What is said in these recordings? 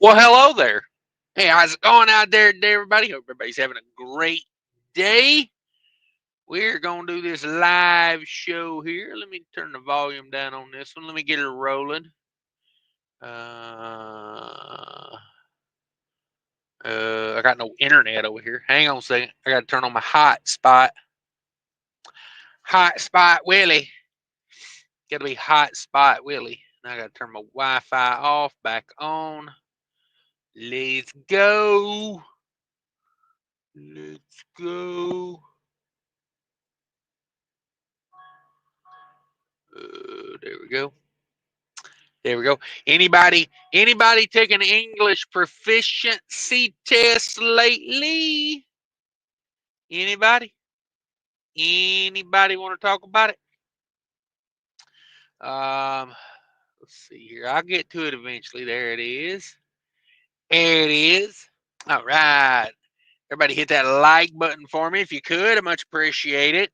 Well, hello there. Hey, how's it going out there today, everybody? Hope everybody's having a great day. We're going to do this live show here. Let me turn the volume down on this one. Let me get it rolling. I got no internet over here. Hang on a second. I got to turn on my hotspot. Hotspot Willie. Got to be hotspot Willie. Now I got to turn my Wi-Fi off, back on. Let's go. Let's go. There we go. There we go. Anybody take an English proficiency test lately? Anybody? Anybody want to talk about it? Let's see here. I'll get to it eventually. There it is. There it is. All right. Everybody hit that like button for me if you could. I much appreciate it.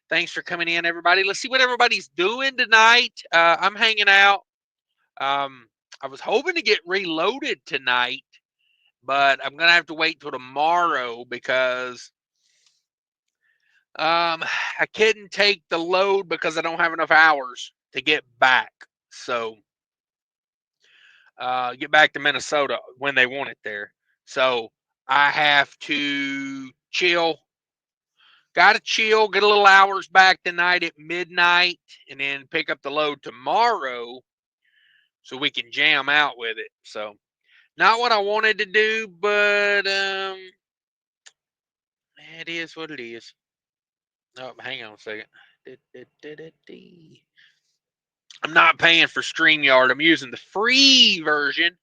Thanks for coming in, everybody. Let's see what everybody's doing tonight. I'm hanging out. I was hoping to get reloaded tonight, but I'm going to have to wait till tomorrow because I couldn't take the load because I don't have enough hours to get back. So get back to Minnesota when they want it there. So I have to chill. Got to chill, get a little hours back tonight at midnight, and then pick up the load tomorrow so we can jam out with it. So not what I wanted to do, but it is what it is. Oh, hang on a second. I'm not paying for StreamYard. I'm using the free version.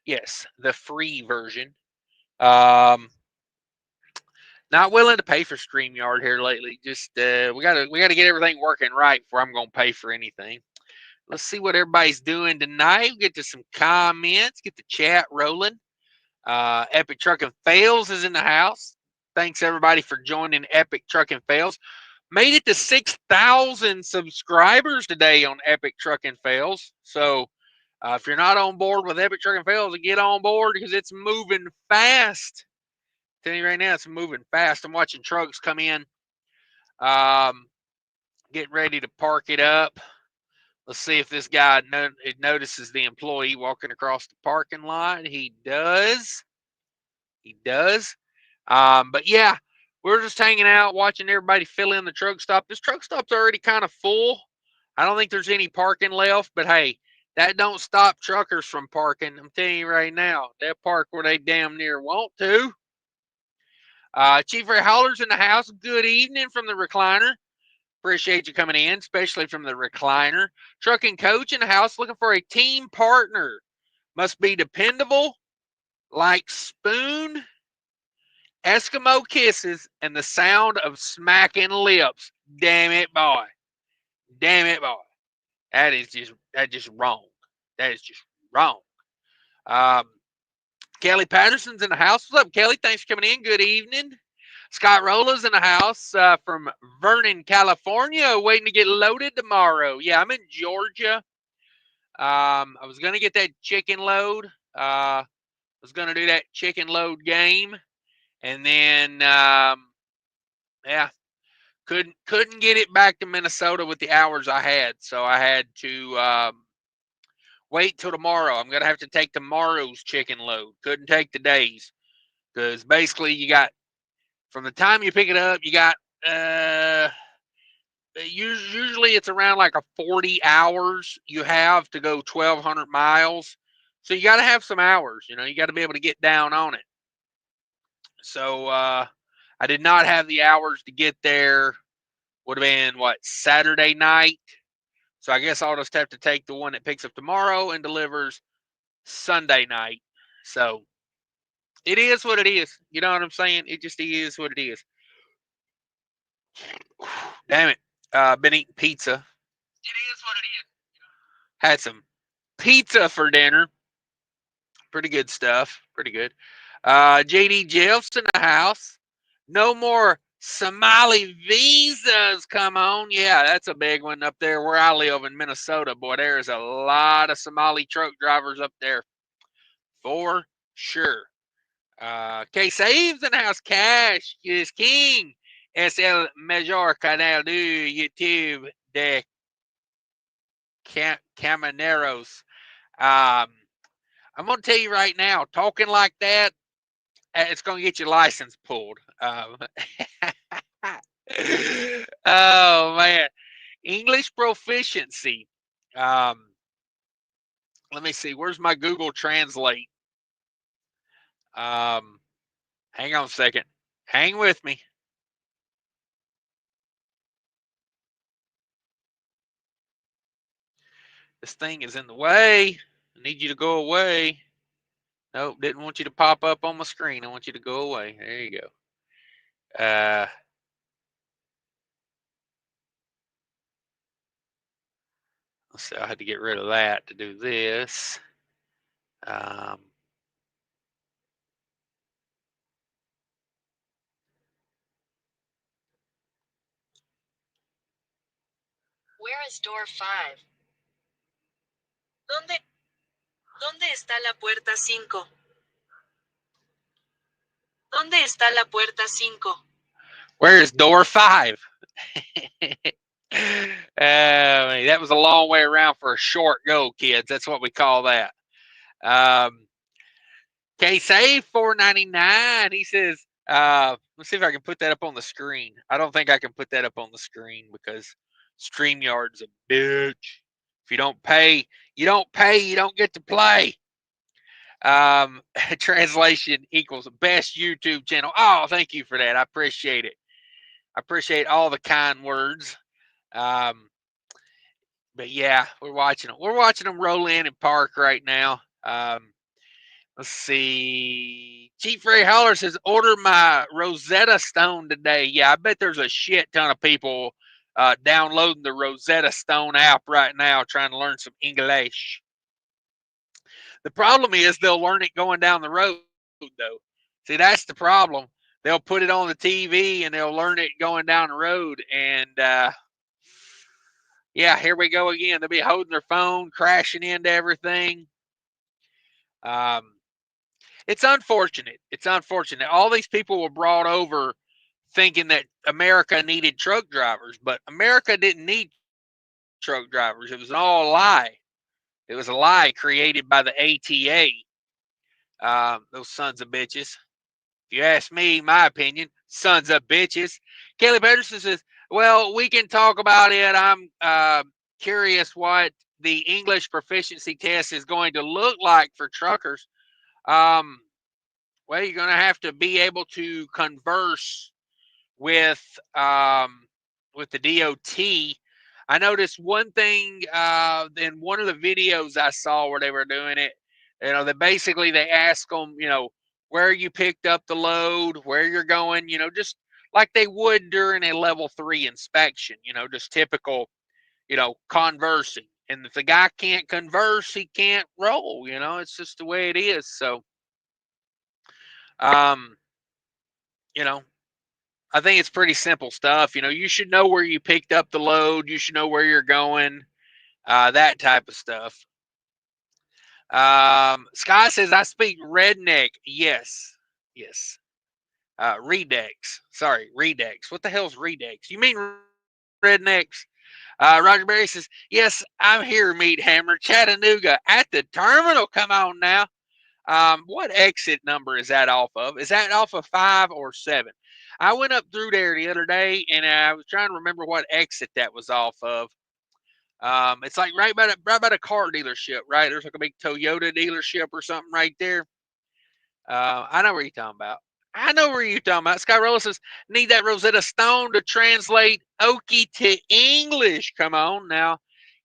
Yes, the free version. Not willing to pay for StreamYard here lately. Just we gotta get everything working right before I'm gonna pay for anything. Let's see what everybody's doing tonight. We'll get to some comments, get the chat rolling. Epic Trucking Fails is in the house. Thanks everybody for joining Epic Trucking Fails. Made it to 6,000 subscribers today on Epic Trucking Fails. So if you're not on board with Epic Trucking Fails, get on board because it's moving fast. I'm telling you right now, it's moving fast. I'm watching trucks come in, getting ready to park it up. Let's see if this guy notices the employee walking across the parking lot. He does. He does. But yeah, we're just hanging out, watching everybody fill in the truck stop. This truck stop's already kind of full. I don't think there's any parking left, but hey, that don't stop truckers from parking. I'm telling you right now, they'll park where they damn near want to. Chief Ray Holler's in the house. Good evening from the recliner. Appreciate you coming in, especially from the recliner. Trucking Coach in the house looking for a team partner. Must be dependable, like spoon, Eskimo kisses, and the sound of smacking lips. Damn it, boy. Damn it, boy. That's just wrong. That is just wrong. Kelly Patterson's in the house. What's up, Kelly? Thanks for coming in. Good evening. Scott Rolla's in the house from Vernon, California, waiting to get loaded tomorrow. Yeah, I'm in Georgia. I was going to get that chicken load. I was going to do that chicken load game. And then, yeah, couldn't get it back to Minnesota with the hours I had. So I had to wait till tomorrow. I'm going to have to take tomorrow's chicken load. Couldn't take today's because basically you got, from the time you pick it up, you got, usually it's around like a 40 hours you have to go 1,200 miles. So you got to have some hours, you got to be able to get down on it. So I did not have the hours to get there. Would have been, Saturday night. So I guess I'll just have to take the one that picks up tomorrow and delivers Sunday night. So it is what it is. You know what I'm saying? It just is what it is. Damn it. Been eating pizza. It is what it is. Had some pizza for dinner. Pretty good stuff. Pretty good. JD Jeff's in the house. No more Somali visas come on. Yeah, that's a big one up there where I live in Minnesota. Boy, there is a lot of Somali truck drivers up there. for sure. Okay, saves in house. Cash is king. Es el mejor canal de YouTube de Camineros. I'm going to tell you right now, talking like that, it's going to get your license pulled. Oh, man. English proficiency. Let me see. Where's my Google Translate? Hang on a second. Hang with me. This thing is in the way. I need you to go away. Nope, didn't want you to pop up on my screen. I want you to go away. There you go. Let's see, I had to get rid of that to do this. Where is door 5? ¿Dónde está la puerta 5? ¿Dónde está la puerta 5? Where is door 5? That was a long way around for a short go, kids. That's what we call that. Okay, save $4.99. He says, let's see if I can put that up on the screen. I don't think I can put that up on the screen because StreamYard's a bitch. If you don't pay, you don't pay, you don't get to play. Translation equals best YouTube channel. Oh, thank you for that. I appreciate it. I appreciate all the kind words. But yeah, we're watching them. We're watching them roll in and park right now. Let's see. Chief Ray Holler says, order my Rosetta Stone today. Yeah, I bet there's a shit ton of people downloading the Rosetta Stone app right now trying to learn some English. The problem is they'll learn it going down the road, though. See, that's the problem. They'll put it on the TV and they'll learn it going down the road. And yeah, here we go again. They'll be holding their phone, crashing into everything. It's unfortunate. It's unfortunate. All these people were brought over thinking that America needed truck drivers, but America didn't need truck drivers. It was all a lie. It was a lie created by the ATA. Those sons of bitches. If you ask me, my opinion, sons of bitches. Kelly Pedersen says, well, we can talk about it. I'm curious what the English proficiency test is going to look like for truckers. Well, you're going to have to be able to converse with the DOT. I noticed one thing in one of the videos I saw where they were doing it. You know, they ask them, you know, where you picked up the load, where you're going, you know, just like they would during a level 3 inspection, you know, just typical, you know, conversing. And if the guy can't converse, he can't roll, you know, it's just the way it is. So, you know, I think it's pretty simple stuff. You know, you should know where you picked up the load. You should know where you're going, that type of stuff. Sky says, I speak redneck. Yes. Yes. Redecks. Sorry, redecks. What the hell's redecks? You mean rednecks? Roger Berry says, yes, I'm here, Meat Hammer, Chattanooga, at the terminal. Come on now. What exit number is that off of? Is that off of 5 or 7? I went up through there the other day, and I was trying to remember what exit that was off of. It's like right by the car dealership, right? There's like a big Toyota dealership or something right there. I know where you're talking about. I know where you're talking about. Skyrolla says, need that Rosetta Stone to translate Okie to English. Come on now.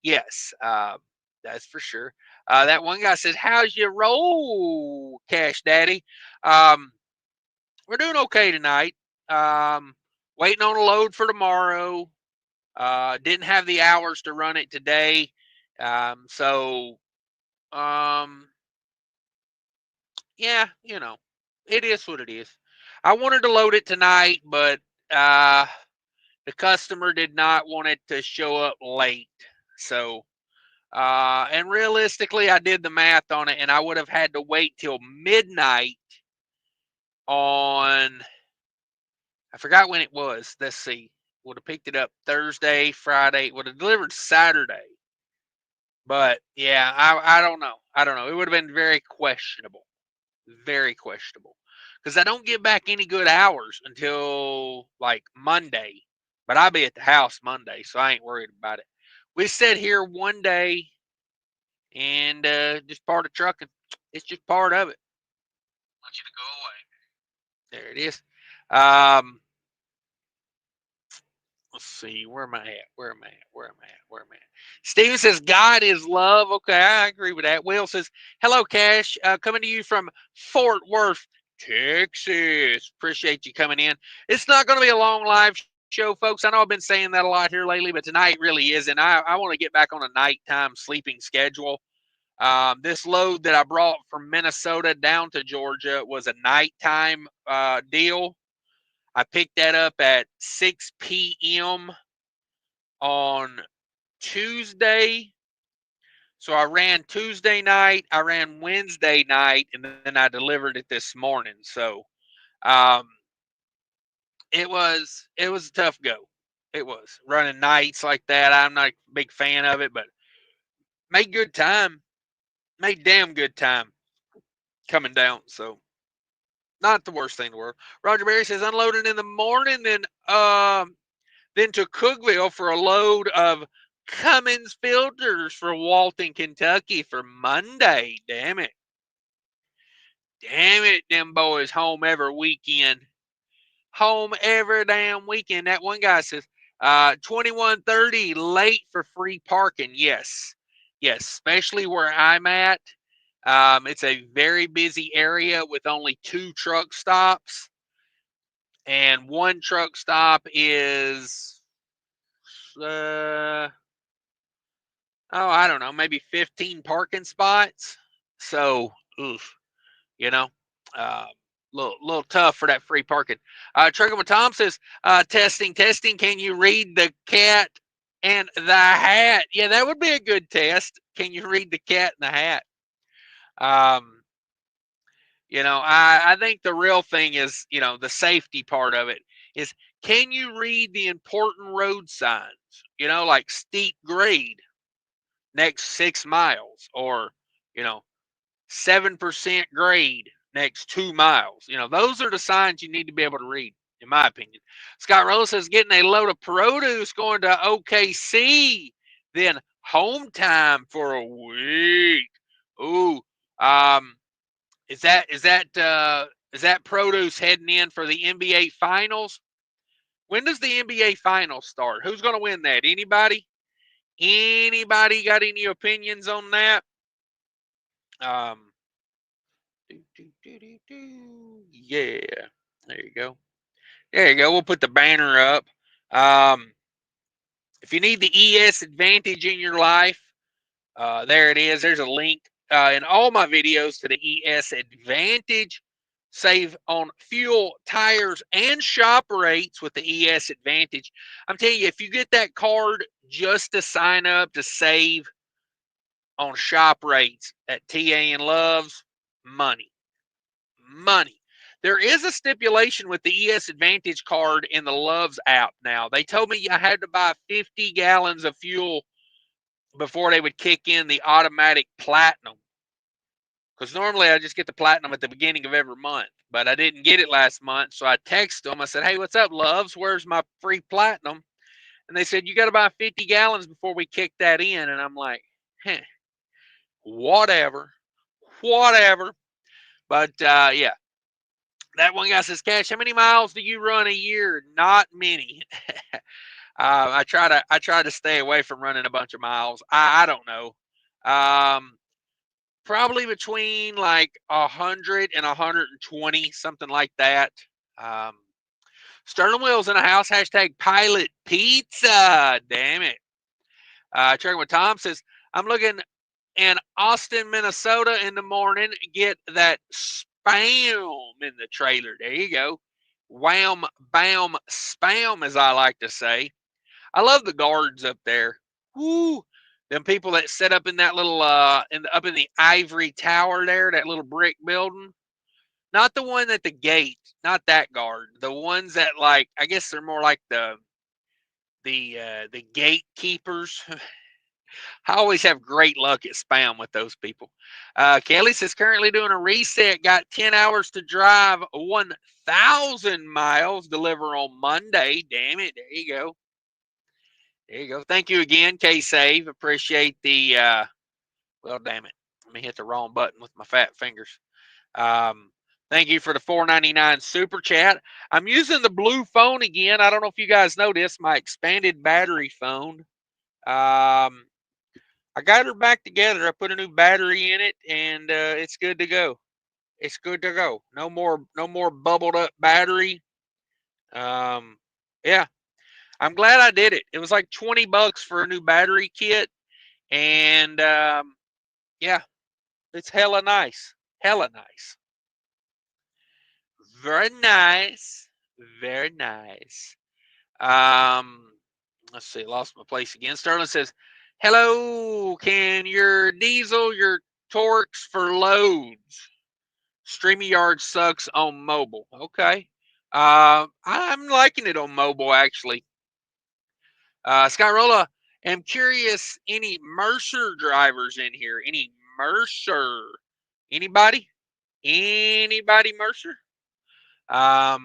Yes, that's for sure. That one guy says, how's your roll, Cash Daddy? We're doing okay tonight. Waiting on a load for tomorrow. Didn't have the hours to run it today. So, yeah, you know, it is what it is. I wanted to load it tonight, but the customer did not want it to show up late. So And realistically, I did the math on it, and I would have had to wait till midnight on, I forgot when it was. Let's see. Would have picked it up Thursday, Friday. Would have delivered Saturday. But yeah, I don't know. I don't know. It would have been very questionable. Very questionable. Because I don't get back any good hours until like Monday. But I'll be at the house Monday, so I ain't worried about it. We sit here one day and just part of trucking. It's just part of it. I want you to go away. There it is. Um, let's see. Where am I at? Where am I at? Where am I at? Where am I at? Steven says, God is love. Okay, I agree with that. Will says, hello, Cash. Coming to you from Fort Worth, Texas. Appreciate you coming in. It's not going to be a long live show, folks. I know I've been saying that a lot here lately, but tonight really isn't. I want to get back on a nighttime sleeping schedule. This load that I brought from Minnesota down to Georgia was a nighttime deal. I picked that up at 6 p.m. on Tuesday. So I ran Tuesday night, I ran Wednesday night, and then I delivered it this morning. So um, it was a tough go. It was running nights like that. I'm not a big fan of it, but made good time. Made damn good time coming down. So not the worst thing in the world. Roger Berry says unloading in the morning, then to Cookville for a load of Cummins filters for Walton, Kentucky for Monday. Damn it. Damn it, them boys home every weekend. Home every damn weekend. That one guy says 21:30 late for free parking. Yes. Yes, especially where I'm at. It's a very busy area with only 2 truck stops. And one truck stop is I don't know, maybe 15 parking spots. So, oof, you know, uh, little tough for that free parking. Trucker with Tom says, testing. Can you read the cat and the hat? Yeah, that would be a good test. Can you read the cat and the hat? I think the real thing is, the safety part of it is, can you read the important road signs? Like steep grade next 6 miles, or 7% grade next 2 miles. Those are the signs you need to be able to read, in my opinion. Scott Rose says getting a load of produce going to OKC, then home time for a week. Ooh, is that produce heading in for the NBA Finals? When does the NBA Finals start? Who's going to win that? Anybody? Anybody got any opinions on that? Yeah, there you go. There you go. We'll put the banner up. If you need the ES Advantage in your life, there it is. There's a link in all my videos to the ES Advantage. Save on fuel, tires, and shop rates with the ES Advantage. I'm telling you, if you get that card just to sign up to save on shop rates at TA and Love's, money. There is a stipulation with the ES Advantage card in the Love's app now. They told me I had to buy 50 gallons of fuel before they would kick in the automatic platinum. Because normally I just get the platinum at the beginning of every month, but I didn't get it last month. So I texted them. I said, hey, what's up, Loves? Where's my free platinum? And they said, you got to buy 50 gallons before we kick that in. And I'm like, whatever. But yeah, that one guy says, Cash, how many miles do you run a year? Not many. I try to stay away from running a bunch of miles. I don't know. Probably between like 100 and 120, something like that. Sterling Wheels in the house. Hashtag Pilot Pizza. Damn it. Checking with Tom says, I'm looking in Austin, Minnesota in the morning. Get that spam in the trailer. There you go. Wham, bam, spam, as I like to say. I love the guards up there. Woo. Them people that sit up in that little up in the ivory tower there, that little brick building. Not the one at the gate, not that guard. The ones that, like, I guess they're more like the gatekeepers. I always have great luck at spam with those people. Kelly says currently doing a reset. Got 10 hours to drive 1,000 miles. Deliver on Monday. Damn it! There you go. There you go. Thank you again, K-Save. Appreciate the. Well, damn it. Let me hit the wrong button with my fat fingers. Thank you for the $4.99 super chat. I'm using the blue phone again. I don't know if you guys know this. My expanded battery phone. I got her back together. I put a new battery in it, and it's good to go. It's good to go. No more bubbled up battery. Yeah, I'm glad I did it. It was like $20 for a new battery kit, and yeah, it's hella nice. Hella nice. Very nice. Very nice. Let's see. Lost my place again. Sterling says, "Hello. Can your diesel your torques for loads? StreamYard sucks on mobile." Okay. I'm liking it on mobile actually. Skyrola, I'm curious. Any Mercer drivers in here? Any Mercer? Anybody? Anybody Mercer? Paul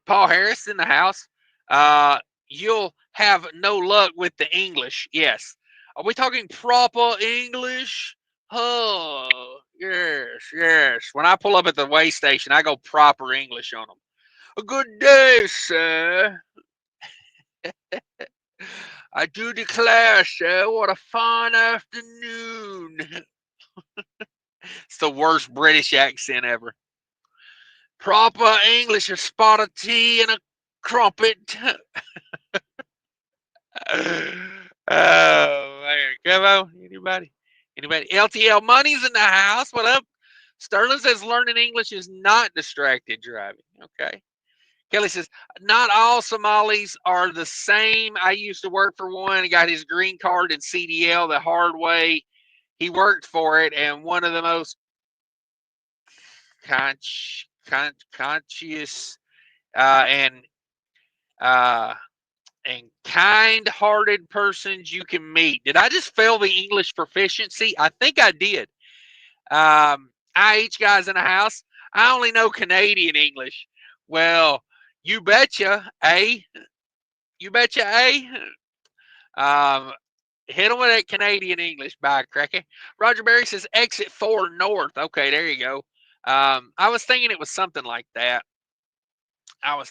Harris in the house. You'll have no luck with the English. Yes. Are we talking proper English? Oh, yes, yes. When I pull up at the way station, I go proper English on them. A good day, sir. I do declare, sir, what a fine afternoon. It's the worst British accent ever. Proper English, a spot of tea and a crumpet. Oh man, come on, anybody? Anybody? LTL Money's in the house. What up? Sterling says learning English is not distracted driving. Okay. Kelly says not all Somalis are the same. I used to work for one. He got his green card in CDL the hard way. He worked for it, and one of the most conscious and uh, and kind-hearted persons you can meet. Did I just fail the English proficiency? I think I did. IH guys in the house. I only know Canadian English. Well, you betcha, eh? You betcha, eh? Hit them with that Canadian English, by cracker. Roger Berry says exit 4 north. Okay, there you go. I was thinking it was something like that. I don't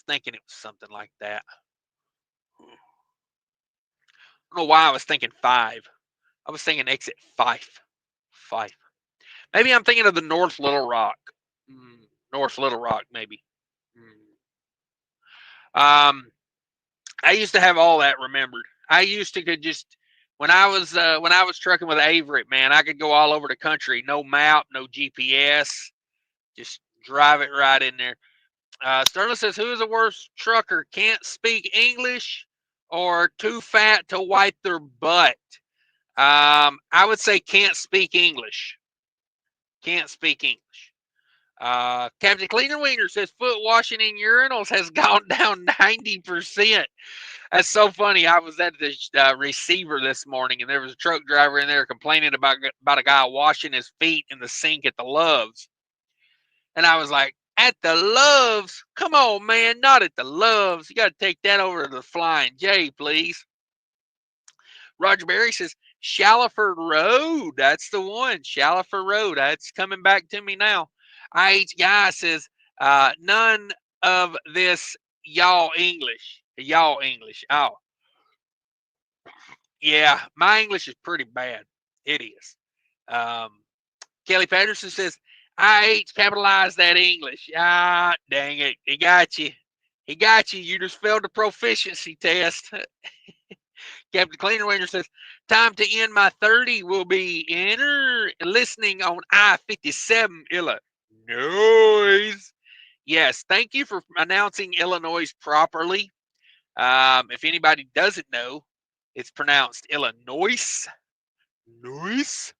know why I was thinking 5. I was thinking exit 5. 5. Maybe I'm thinking of the North Little Rock. North Little Rock, maybe. I used to have all that remembered. I used to could just when I was trucking with Averett, man, I could go all over the country. No map, no GPS, just drive it right in there. Sterling says, "Who is the worst trucker? Can't speak English or too fat to wipe their butt?" I would say can't speak English. Can't speak English. Captain Cleaner Wiener says foot washing in urinals has gone down 90%. That's so funny. I was at the receiver this morning, and there was a truck driver in there complaining about a guy washing his feet in the sink at the Loves. And I was like, at the Loves? Come on, man, not at the Loves. You got to take that over to the Flying J, please. Roger Berry says, Shallowford Road. That's the one. Shallowford Road. That's coming back to me now. IH Guy says, none of this y'all English. Y'all English. Oh. Yeah, my English is pretty bad. It is. Kelly Patterson says, IH capitalize that English. Ah, dang it. He got you. He got you. You just failed the proficiency test. Captain Cleaner Winger says, time to end my 30 will be listening on I-57 Illinois. Yes, thank you for announcing Illinois properly. If anybody doesn't know, It's pronounced Illinois. Nice.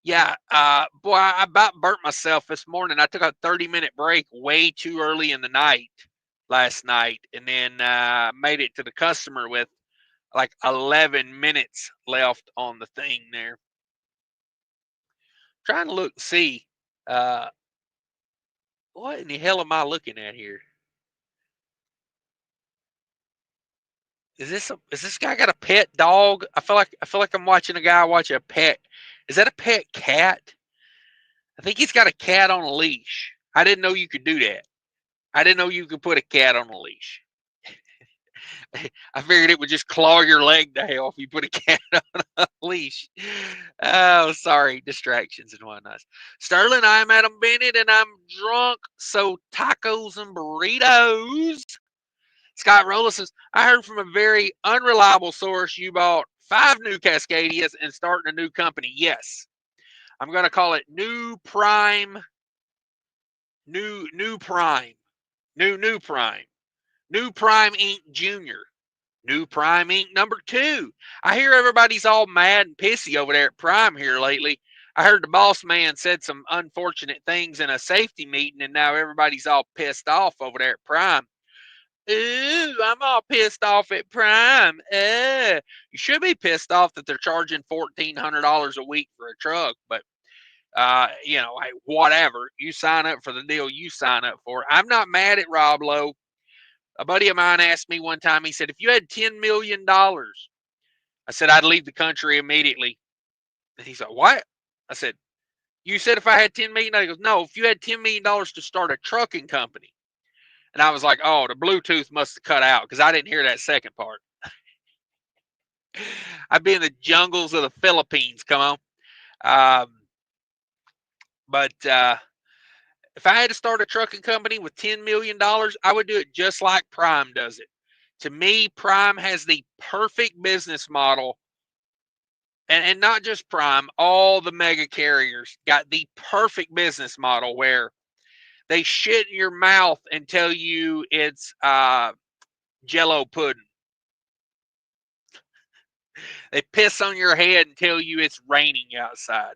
Yeah, boy, I about burnt myself this morning. I took a 30-minute break way too early in the night last night, and then made it to the customer with like 11 minutes left on the thing there. Trying to look and see what in the hell am I looking at here? Is this guy got a pet dog? I feel like I'm watching a guy watch a pet. Is that a pet cat? I think he's got a cat on a leash. I didn't know you could do that. I didn't know you could put a cat on a leash. I figured it would just claw your leg to hell if you put a cat on a leash. Oh, sorry, distractions and whatnot. Sterling, I'm Adam Bennett, and I'm drunk, so tacos and burritos. Scott Rolla says, I heard from a very unreliable source you bought 5 new Cascadias and starting a new company. Yes. I'm going to call it New Prime. New Prime. New Prime. New Prime Inc. Jr. New Prime Inc. number 2. I hear everybody's all mad and pissy over there at Prime here lately. I heard the boss man said some unfortunate things in a safety meeting, and now everybody's all pissed off over there at Prime. Ooh, I'm all pissed off at Prime. You should be pissed off that they're charging $1,400 a week for a truck, but you know, hey, whatever. You sign up for the deal you sign up for. I'm not mad at Rob Lowe. A buddy of mine asked me one time, he said, if you had $10 million, I said, I'd leave the country immediately. And he's like, what? I said, you said if I had $10 million? He goes, no, if you had $10 million to start a trucking company. And I was like, oh, the Bluetooth must have cut out because I didn't hear that second part. I'd be in the jungles of the Philippines. Come on. But if I had to start a trucking company with $10 million, I would do it just like Prime does it. To me, Prime has the perfect business model. And not just Prime, all the mega carriers got the perfect business model where they shit in your mouth and tell you it's Jello pudding. They piss on your head and tell you it's raining outside.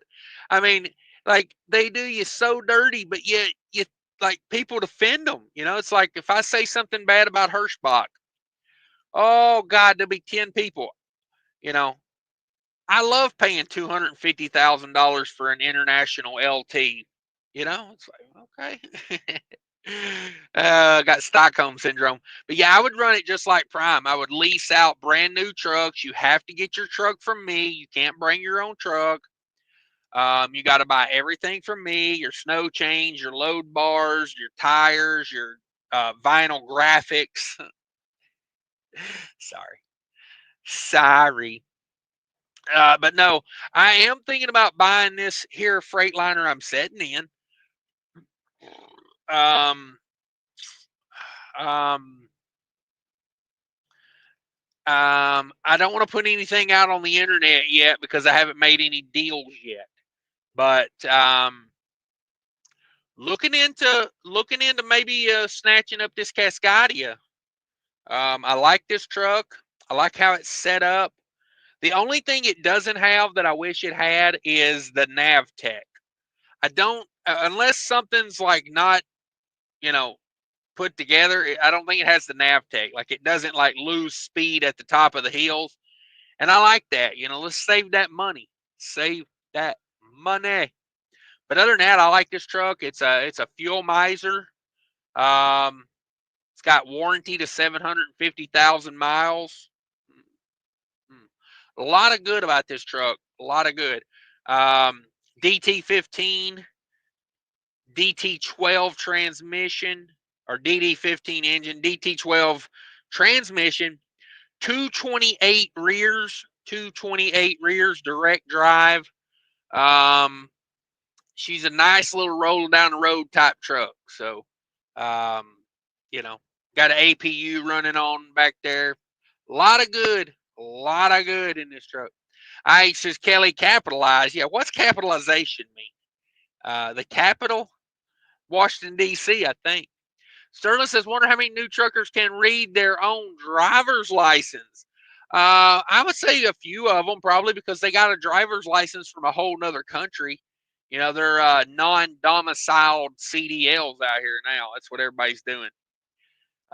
I mean, like they do you so dirty, but yet you like people defend them. You know, it's like if I say something bad about Hirschbach, oh God, there'll be 10 people. You know, I love paying $250,000 for an international LT. You know, it's like okay. Got Stockholm syndrome. But yeah, I would run it just like Prime. I would lease out brand new trucks. You have to get your truck from me. You can't bring your own truck. You got to buy everything from me, your snow chains, your load bars, your tires, your vinyl graphics. Sorry. But no, I am thinking about buying this here Freightliner I'm setting in. I don't want to put anything out on the internet yet because I haven't made any deals yet. But looking into maybe snatching up this Cascadia. I like this truck. I like how it's set up. The only thing it doesn't have that I wish it had is the nav tech. I don't unless something's like not, you know, put together. I don't think it has the nav tech. Like it doesn't like lose speed at the top of the hills. And I like that. You know, let's save that money. Save that money. But other than that, I like this truck. It's a fuel miser. It's got warranty to 750,000 miles. A lot of good about this truck. A lot of good. DT15, DT12 transmission, or DD15 engine, DT12 transmission, 228 rears, direct drive. She's a nice little roll down the road type truck. So, you know, got an APU running on back there. A lot of good in this truck. I says Kelly capitalize. Yeah, what's capitalization mean? The capital, Washington D.C. I think. Sterling says, wonder how many new truckers can read their own driver's license. I would say a few of them probably because they got a driver's license from a whole nother country. You know, they're non-domiciled CDLs out here now. That's what everybody's doing.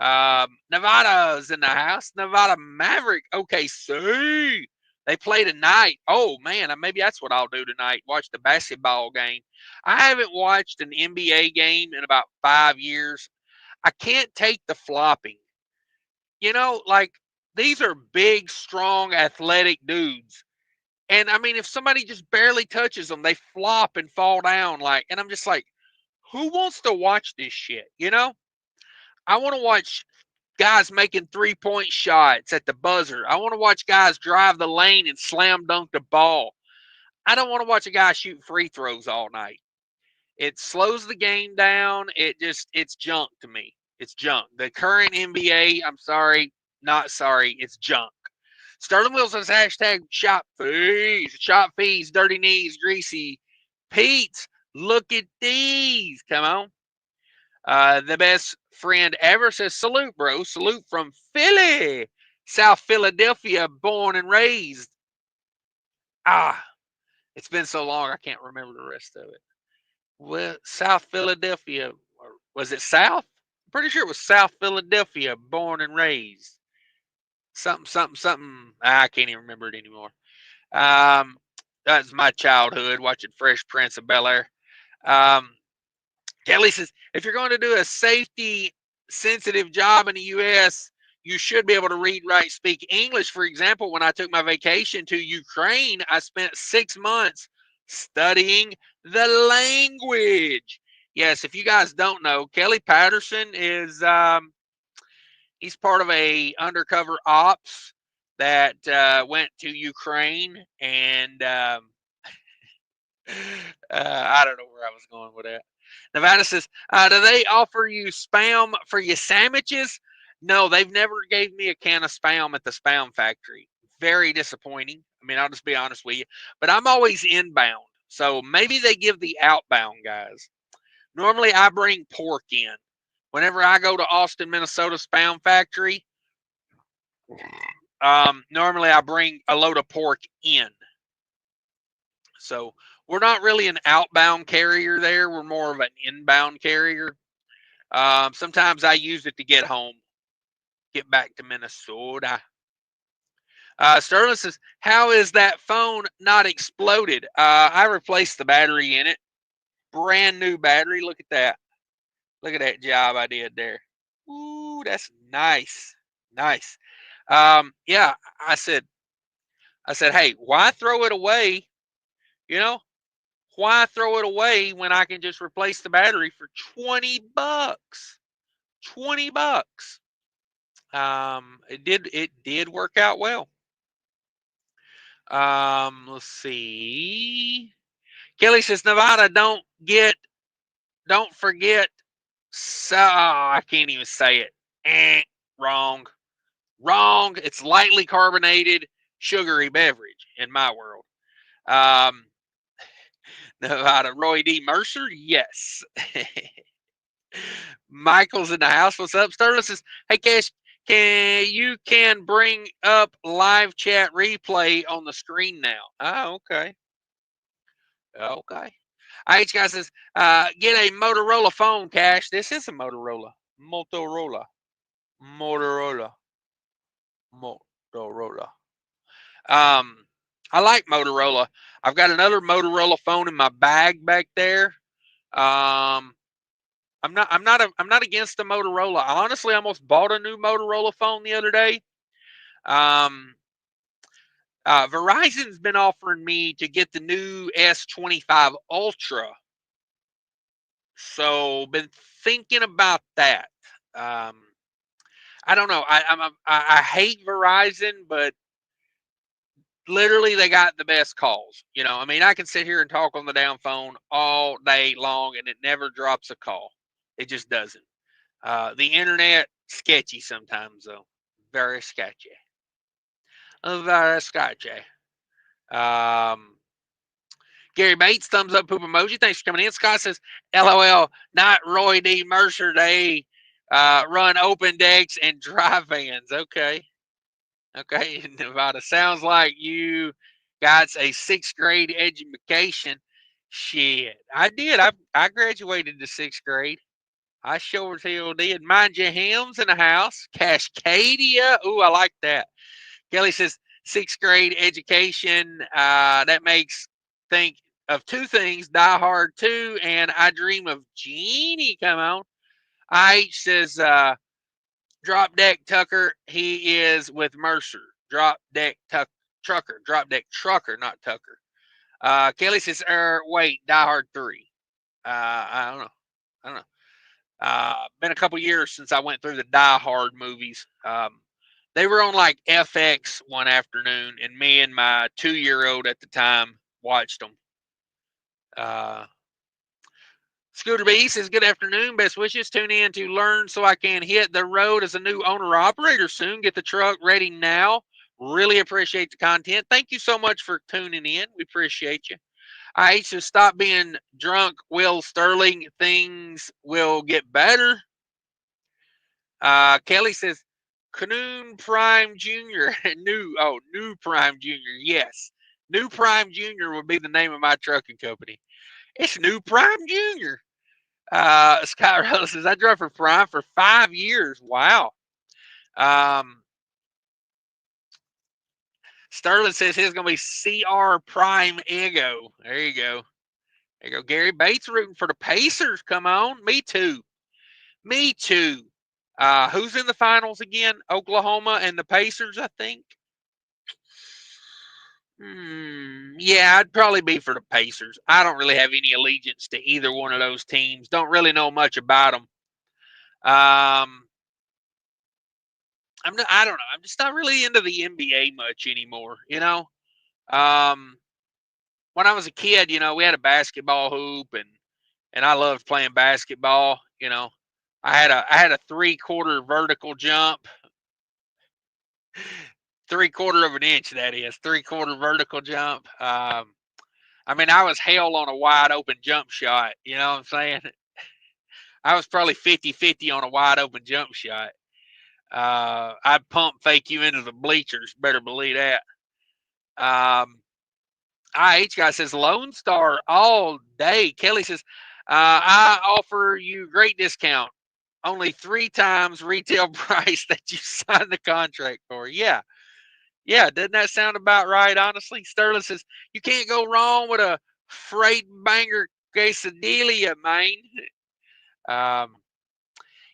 Nevada's in the house. Nevada Maverick. Okay, see. They play tonight. Oh, man, maybe that's what I'll do tonight. Watch the basketball game. I haven't watched an NBA game in about 5 years. I can't take the flopping. You know, like, these are big, strong, athletic dudes. And, I mean, if somebody just barely touches them, they flop and fall down. Like, and I'm just like, who wants to watch this shit, you know? I want to watch guys making 3-point shots at the buzzer. I want to watch guys drive the lane and slam dunk the ball. I don't want to watch a guy shoot free throws all night. It slows the game down. It's junk to me. It's junk. The current NBA, I'm sorry, not sorry, it's junk. Sterling Wilson says hashtag shop fees, dirty knees, greasy Pete. Look at these. Come on. The best friend ever says salute, bro. Salute from Philly, South Philadelphia, born and raised. It's been so long I can't remember the rest of it. Well, South Philadelphia, or was it South? I'm pretty sure it was South Philadelphia, born and raised. Something. I can't even remember it anymore. That's my childhood watching Fresh Prince of Bel Air. Kelly says, if you're going to do a safety sensitive job in the U.S., you should be able to read, write, speak English. For example, when I took my vacation to Ukraine, I spent 6 months studying the language. Yes, if you guys don't know, Kelly Patterson is he's part of a undercover ops that went to Ukraine, and I don't know where I was going with that. Nevada says, do they offer you Spam for your sandwiches? No, they've never gave me a can of Spam at the Spam factory. Very disappointing. I mean, I'll just be honest with you. But I'm always inbound. So maybe they give the outbound guys. Normally, I bring pork in. Whenever I go to Austin, Minnesota Spam factory, normally I bring a load of pork in. So we're not really an outbound carrier there. We're more of an inbound carrier. Sometimes I use it to get home, get back to Minnesota. Sterling says, how is that phone not exploded? I replaced the battery in it. Brand new battery. Look at that. Look at that job I did there. Ooh, that's nice. Nice. Yeah, I said, hey, why throw it away? You know, why throw it away when I can just replace the battery for $20? $20. It did work out well. Let's see. Kelly says, Nevada, don't forget. I can't even say it. Wrong. It's lightly carbonated, sugary beverage in my world. Nevada, Roy D. Mercer, yes. Michael's in the house. What's up? Sterling says, hey, Cash, can bring up live chat replay on the screen now? Oh, okay. Okay. IH guy says, get a Motorola phone, Cash. This is a Motorola. Motorola. I like Motorola. I've got another Motorola phone in my bag back there. I'm not against the Motorola. I honestly almost bought a new Motorola phone the other day. Verizon's been offering me to get the new S25 Ultra. So been thinking about that. I don't know. I hate Verizon, but literally they got the best calls. You know, I mean, I can sit here and talk on the damn phone all day long and it never drops a call. It just doesn't. The internet, sketchy sometimes, though. Very sketchy. Very sketchy. Gary Bates, thumbs up, poop emoji. Thanks for coming in. Scott says, LOL, not Roy D. Mercer. They run open decks and dry vans. Okay. Okay, Nevada. Sounds like you got a 6th grade education. Shit, I did. I graduated to 6th grade. I sure as hell did. Mind your hymns in the house. Cascadia. Ooh, I like that. Kelly says 6th grade education. That makes think of 2 things: Die Hard 2 and I Dream of Jeannie. Come on. IH says Drop Deck Tucker. He is with Mercer. Drop Deck Trucker. Drop Deck Trucker, not Tucker. Kelly says, wait, Die Hard 3. I don't know. I don't know. Been a couple years since I went through the Die Hard movies. They were on like FX one afternoon, and me and my 2-year-old at the time watched them. Scooter B says, good afternoon. Best wishes. Tune in to learn so I can hit the road as a new owner operator soon. Get the truck ready now. Really appreciate the content. Thank you so much for tuning in. We appreciate you. I should stop being drunk, Will Sterling. Things will get better. Kelly says, Canoon Prime Jr. New Prime Jr. Yes. New Prime Jr. would be the name of my trucking company. It's New Prime Jr. Scott Rose says, I drove for Prime for 5 years. Wow. Sterling says his going to be CR Prime Ego. There you go. There you go. Gary Bates rooting for the Pacers. Come on. Me too. Me too. Who's in the finals again? Oklahoma and the Pacers, I think. Yeah, I'd probably be for the Pacers. I don't really have any allegiance to either one of those teams. Don't really know much about them. I don't know. I'm just not really into the NBA much anymore. When I was a kid, we had a basketball hoop, and I loved playing basketball. I had a 3/4 vertical jump, 3/4 of an inch. That is 3/4 vertical jump. I mean, I was hell on a wide open jump shot. You know what I'm saying? I was probably 50-50 on a wide open jump shot. I'd pump fake you into the bleachers. Better believe that. IH guy says Lone Star all day. Kelly says, I offer you great discount. Only 3 times retail price that you signed the contract for. Yeah. Yeah, doesn't that sound about right, honestly? Sterling says, you can't go wrong with a freight banger quesadilla, man.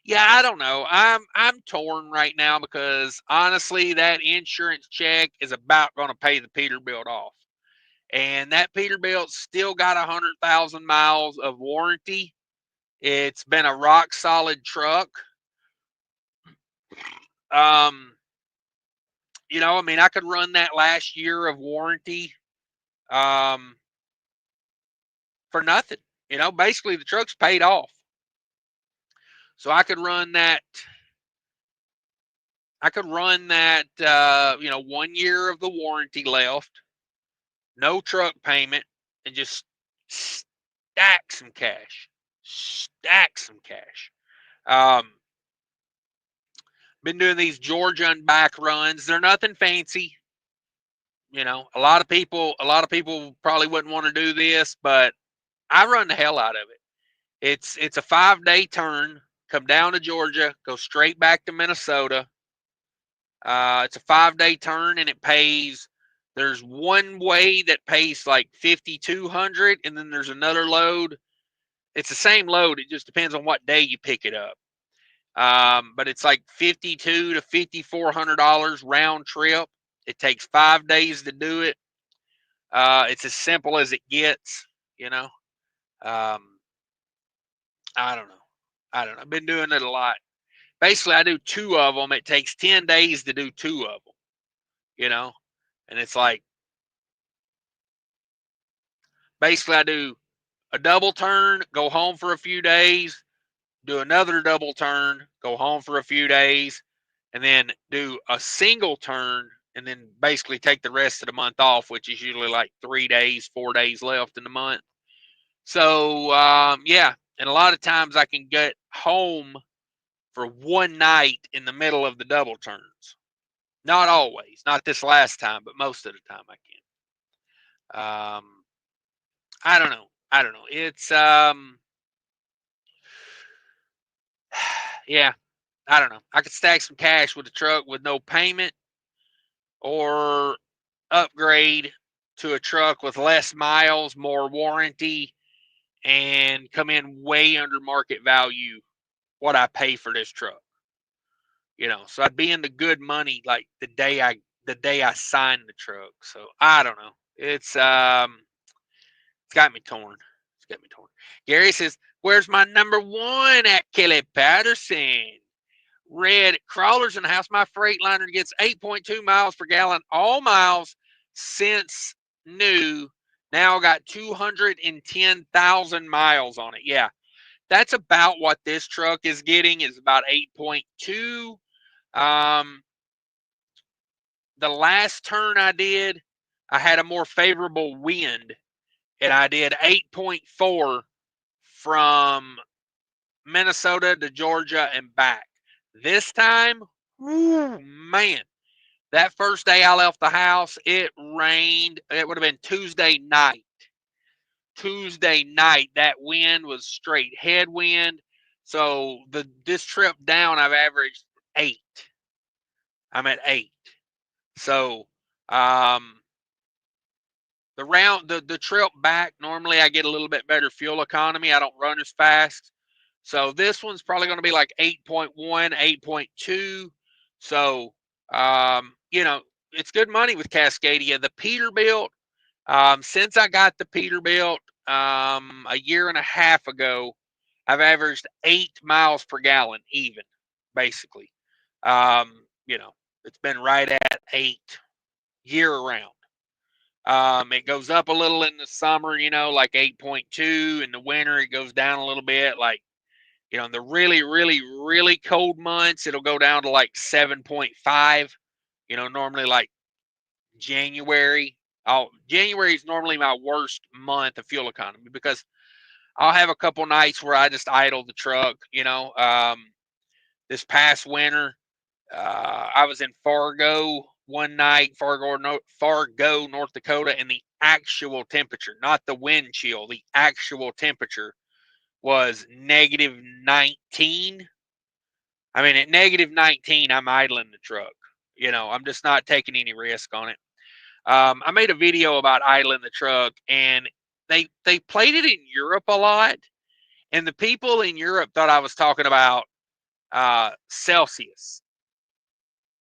Yeah, I don't know. I'm torn right now because honestly, that insurance check is about going to pay the Peterbilt off. And that Peterbilt still got 100,000 miles of warranty. It's been a rock solid truck. I mean, I could run that last year of warranty for nothing. Basically the truck's paid off. So I could run that. I could run that. 1 year of the warranty left, no truck payment, and just stack some cash. Stack some cash. Been doing these Georgia and back runs. They're nothing fancy. A lot of people probably wouldn't want to do this, but I run the hell out of it. It's a 5-day turn. Come down to Georgia, go straight back to Minnesota. It's a 5-day turn, and it pays. There's one way that pays like 5,200, and then there's another load. It's the same load. It just depends on what day you pick it up. But it's like $5,200 to $5,400 round trip. It takes 5 days to do it. It's as simple as it gets. I don't know. I've been doing it a lot. Basically, I do 2 of them. It takes 10 days to do 2 of them. And it's like, basically, I do a double turn, go home for a few days, do another double turn, go home for a few days, and then do a single turn, and then basically take the rest of the month off, which is usually like 3 days, 4 days left in the month. So, yeah. And a lot of times I can get home for one night in the middle of the double turns. Not always, not this last time, but most of the time I can. I don't know. It's yeah, I don't know. I could stack some cash with the truck with no payment, or upgrade to a truck with less miles, more warranty, and come in way under market value what I pay for this truck. So I'd be in the good money like the day I signed the truck. So I don't know. It's got me torn. It's got me torn. Gary says, "Where's my number one at Kelly Patterson?" Red, crawlers in the house. My Freightliner gets 8.2 miles per gallon, all miles since new. Now got 210,000 miles on it. Yeah, that's about what this truck is getting, is about 8.2. The last turn I did, I had a more favorable wind, and I did 8.4 from Minnesota to Georgia and back. This time, whoo, man, that first day I left the house, it rained. It would have been Tuesday night. Tuesday night, that wind was straight headwind. So this trip down, I've averaged 8. I'm at 8. So the trip back, normally I get a little bit better fuel economy. I don't run as fast. So this one's probably going to be like 8.1, 8.2. So it's good money with Cascadia. The Peterbilt, since I got the Peterbilt a year and a half ago, I've averaged 8 miles per gallon even, basically. It's been right at 8 year round. It goes up a little in the summer, like 8.2. In the winter, it goes down a little bit. Like, in the really, really, really cold months, it'll go down to like 7.5. Normally like January. January is normally my worst month of fuel economy because I'll have a couple nights where I just idle the truck. This past winter, I was in Fargo one night, Fargo, North Dakota, and the actual temperature, not the wind chill, the actual temperature was negative 19. I mean, at negative 19, I'm idling the truck. I'm just not taking any risk on it. I made a video about idling the truck, and they played it in Europe a lot, and the people in Europe thought I was talking about Celsius.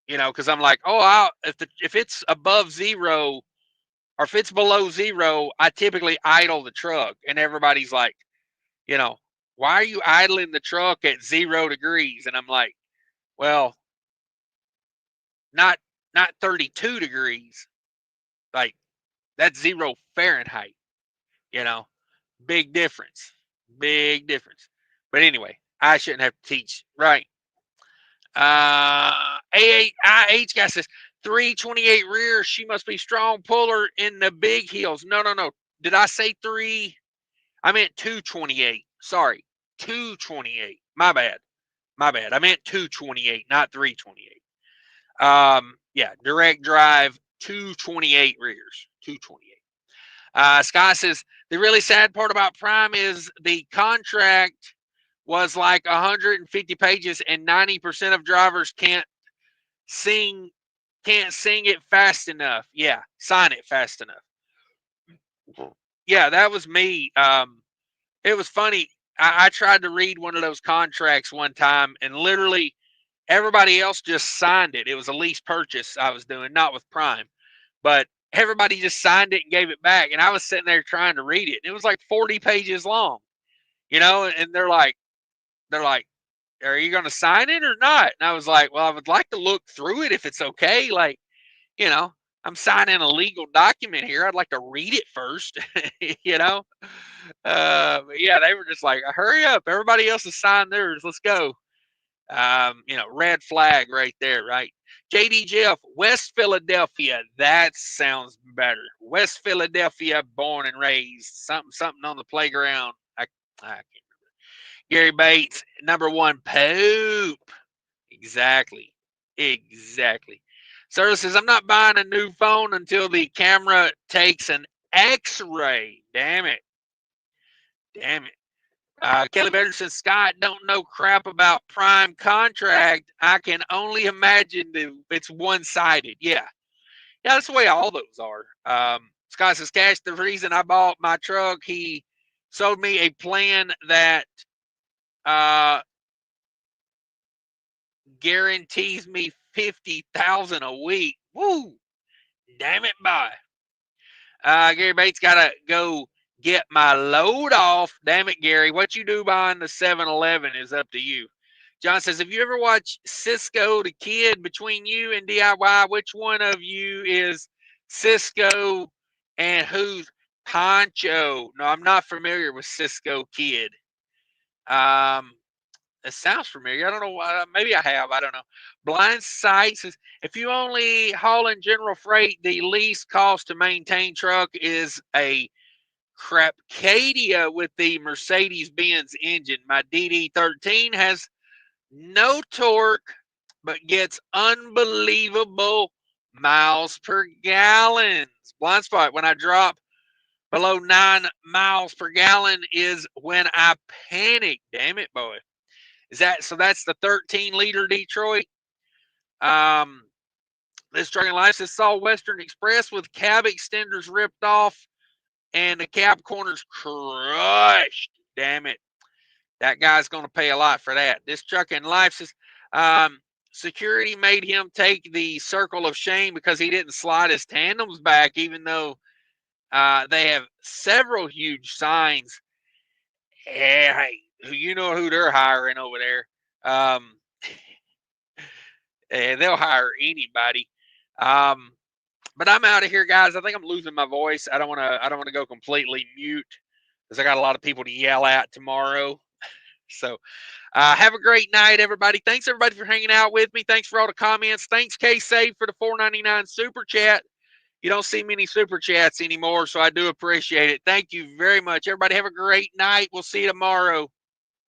Because I'm like, oh, if it's above zero or if it's below zero, I typically idle the truck, and everybody's like, why are you idling the truck at 0 degrees? And I'm like, well, not 32 degrees. Like, that's 0 Fahrenheit. You know, big difference. Big difference. But anyway, I shouldn't have to teach, right? IH guy says 328 rear. She must be strong puller in the big heels. No. Did I say 3? I meant 228. Sorry, 228. My bad. I meant 228, not 328. Yeah, direct drive, 228 rears, 228. Scott says the really sad part about Prime is the contract was like 150 pages, and 90% of drivers can't sing it fast enough. Yeah, sign it fast enough. Yeah, that was me. It was funny. I tried to read one of those contracts one time, and literally everybody else just signed it. It was a lease purchase I was doing, not with Prime, but everybody just signed it and gave it back. And I was sitting there trying to read it. And it was like 40 pages long, and they're like, are you going to sign it or not? And I was like, well, I would like to look through it if it's okay. Like, I'm signing a legal document here. I'd like to read it first, But yeah, they were just like, hurry up. Everybody else has signed theirs. Let's go. Red flag right there, right? JD Jeff, West Philadelphia. That sounds better. West Philadelphia, born and raised. Something on the playground. I can't remember. Gary Bates, number 1, poop. Exactly. Sarah says, I'm not buying a new phone until the camera takes an X-ray. Damn it. Damn it. Kelly Vedder says, Scott don't know crap about prime contract. I can only imagine that it's one-sided. Yeah. Yeah, that's the way all those are. Scott says, Cash, the reason I bought my truck, he sold me a plan that guarantees me $50,000 a week. Woo! Damn it, boy. Gary Bates gotta go get my load off. Damn it, Gary. What you do behind the 7-Eleven is up to you. John says, have you ever watched Cisco the Kid? Between you and DIY, which one of you is Cisco and who's Poncho? No, I'm not familiar with Cisco Kid. It sounds familiar. I don't know why. Maybe I have. I don't know. Blind Sight says, if you only haul in general freight, the least cost to maintain truck is a Cascadia with the Mercedes-Benz engine. My DD13 has no torque, but gets unbelievable miles per gallon. Blind spot. When I drop below 9 miles per gallon is when I panic. Damn it, boy. Is that so? That's the 13-liter Detroit. This trucking license saw Western Express with cab extenders ripped off and the cab corners crushed. Damn it. That guy's going to pay a lot for that. This trucking license, security made him take the circle of shame because he didn't slide his tandems back, even though they have several huge signs. Hey, you know who they're hiring over there. They'll hire anybody. But I'm out of here, guys. I think I'm losing my voice. I don't want to go completely mute because I got a lot of people to yell at tomorrow. So have a great night, everybody. Thanks, everybody, for hanging out with me. Thanks for all the comments. Thanks, K-Save, for the $4.99 super chat. You don't see many super chats anymore, so I do appreciate it. Thank you very much. Everybody have a great night. We'll see you tomorrow.